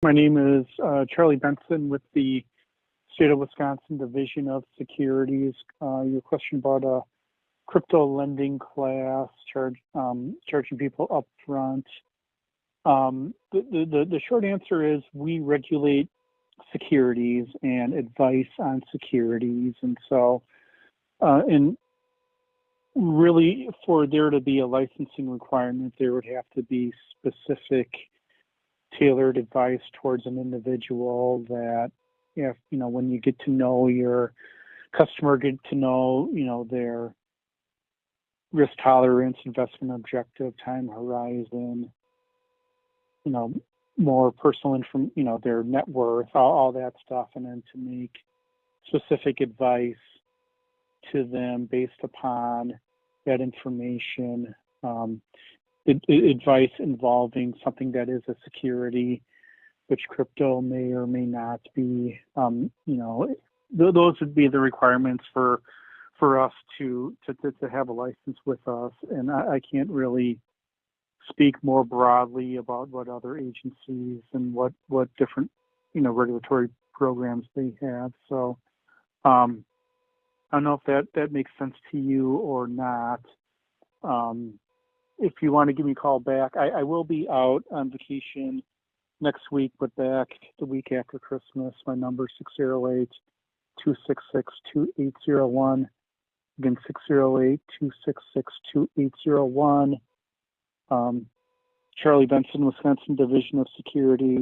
My name is Charlie Benson with the State of Wisconsin Division of Securities. Your question about a crypto lending class, charging people up front. The short answer is we regulate securities and advice on securities. And so, and really for there to be a licensing requirement, there would have to be specific tailored advice towards an individual that, if, when you get to know your customer, get to know, their risk tolerance, investment objective, time horizon, more personal information, their net worth, all that stuff, and then to make specific advice to them based upon that information. Advice involving something that is a security, which crypto may or may not be. Those would be the requirements for us to have a license with us. And I can't really speak more broadly about what other agencies and what different regulatory programs they have. So I don't know if that makes sense to you or not. If you want to give me a call back, I will be out on vacation next week, but back the week after Christmas. My number is 608-266-2801. Again, 608-266-2801. Charlie Benson, Wisconsin Division of Securities.